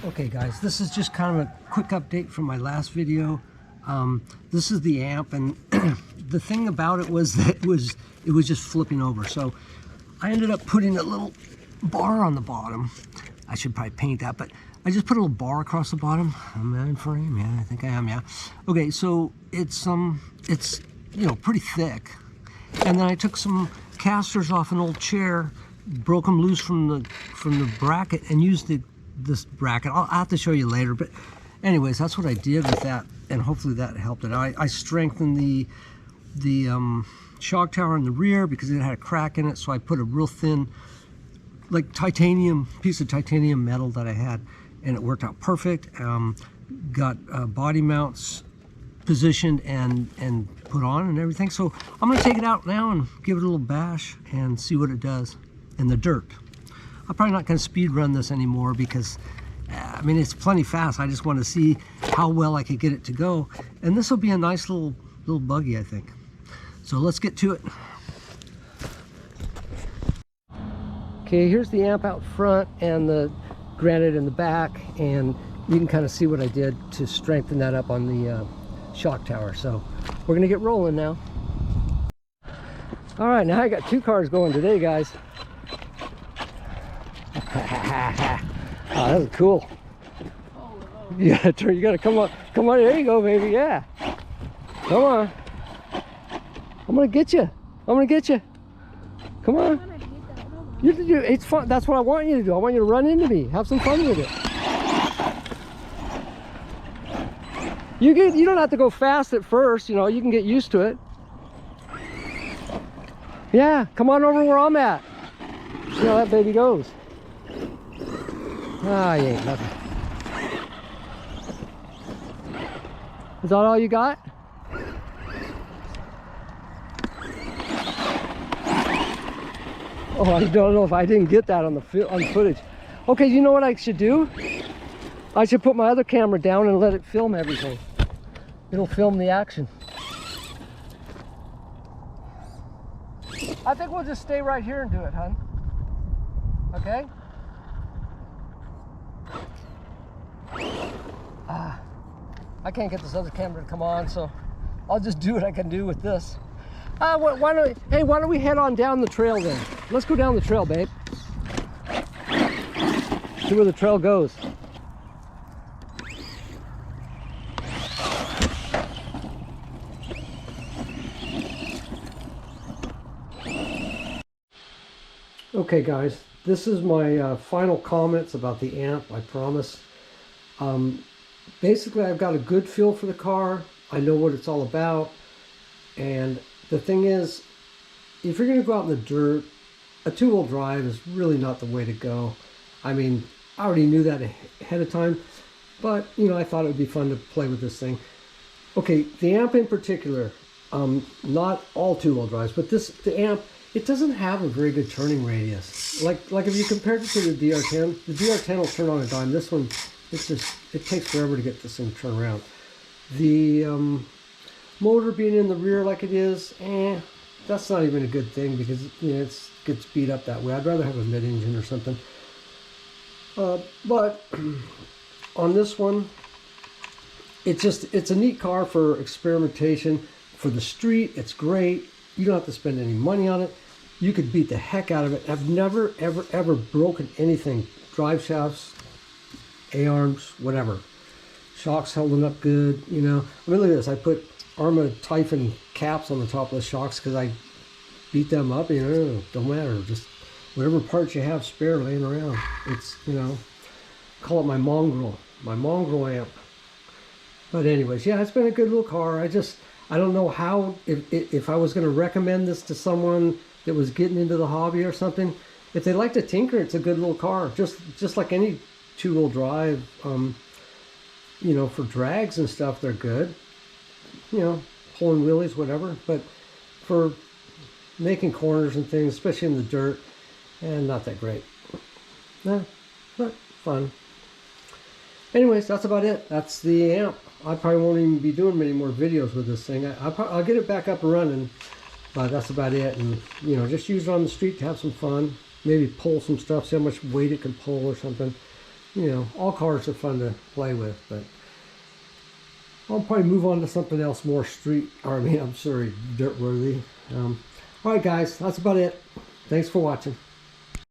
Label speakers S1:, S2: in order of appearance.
S1: Okay guys, this is just kind of a quick update from my last video. This is the amp, and the thing about it was that it was just flipping over. So I ended up putting a little bar on the bottom. I should probably paint that, but I just put a little bar across the bottom. Am I in frame? Yeah, I think I am, yeah. Okay, so it's you know, pretty thick. And then I took some casters off an old chair, broke them loose from the bracket, and used this bracket. I'll have to show you later, but anyways, that's what I did with that, and hopefully that helped it. I strengthened the shock tower in the rear because it had a crack in it, so I put a real thin, like piece of titanium metal that I had, and it worked out perfect. Got body mounts positioned and put on and everything. So I'm going to take it out now and give it a little bash and see what it does in the dirt. I'm probably not going to speed run this anymore because I mean, it's plenty fast. I just want to see how well I could get it to go, and this will be a nice little buggy, I think. So let's get to it. Okay, here's the amp out front and the granite in the back, and you can kind of see what I did to strengthen that up on the shock tower. So we're gonna get rolling now. All right, now I got two cars going today, guys. Oh, that was cool. Yeah, you gotta come on, there you go, baby, yeah. Come on. I'm gonna get you. Come on. It's fun. That's what I want you to do. I want you to run into me. Have some fun with it. You don't have to go fast at first, you know, you can get used to it. Yeah, come on over where I'm at. See how that baby goes. Ah, you ain't nothing. Is that all you got? Oh, I don't know if I didn't get that on footage. Okay, you know what I should do? I should put my other camera down and let it film everything. It'll film the action. I think we'll just stay right here and do it, hon. Okay? I can't get this other camera to come on, so I'll just do what I can do with this. Why don't we head on down the trail then? Let's go down the trail, babe. See where the trail goes. Okay guys, this is my final comments about the amp, I promise. Basically, I've got a good feel for the car. I know what it's all about. And the thing is, if you're going to go out in the dirt, a two-wheel drive is really not the way to go. I mean, I already knew that ahead of time, but, you know, I thought it would be fun to play with this thing. Okay, the amp in particular, not all two-wheel drives, but the amp, it doesn't have a very good turning radius. Like if you compared it to the DR10, the DR10 will turn on a dime. This one, it takes forever to get this thing to turn around. The motor being in the rear like it is, that's not even a good thing because, you know, it gets beat up that way. I'd rather have a mid-engine or something. But on this one, it's a neat car for experimentation. For the street, it's great. You don't have to spend any money on it. You could beat the heck out of it. I've never, ever broken anything. Drive shafts, A-arms, whatever. Shocks holding up good, you know. I mean, look at this. I put Arma Typhon caps on the top of the shocks because I beat them up, you know. Don't matter. Just whatever parts you have spare laying around. It's, you know, call it my Mongrel amp. But anyways, yeah, it's been a good little car. I don't know how, if I was going to recommend this to someone that was getting into the hobby or something. If they like to tinker, it's a good little car. Just like any two-wheel drive, you know, for drags and stuff, they're good. You know, pulling wheelies, whatever. But for making corners and things, especially in the dirt, and not that great. Nah, but fun. Anyways, that's about it. That's the amp. I probably won't even be doing many more videos with this thing. I'll get it back up and running, but that's about it. And, you know, just use it on the street to have some fun. Maybe pull some stuff, see how much weight it can pull or something. you know, all cars are fun to play with, but I'll probably move on to something else more street, or I mean, I'm sorry, dirt worthy. All right, guys, that's about it. Thanks for watching.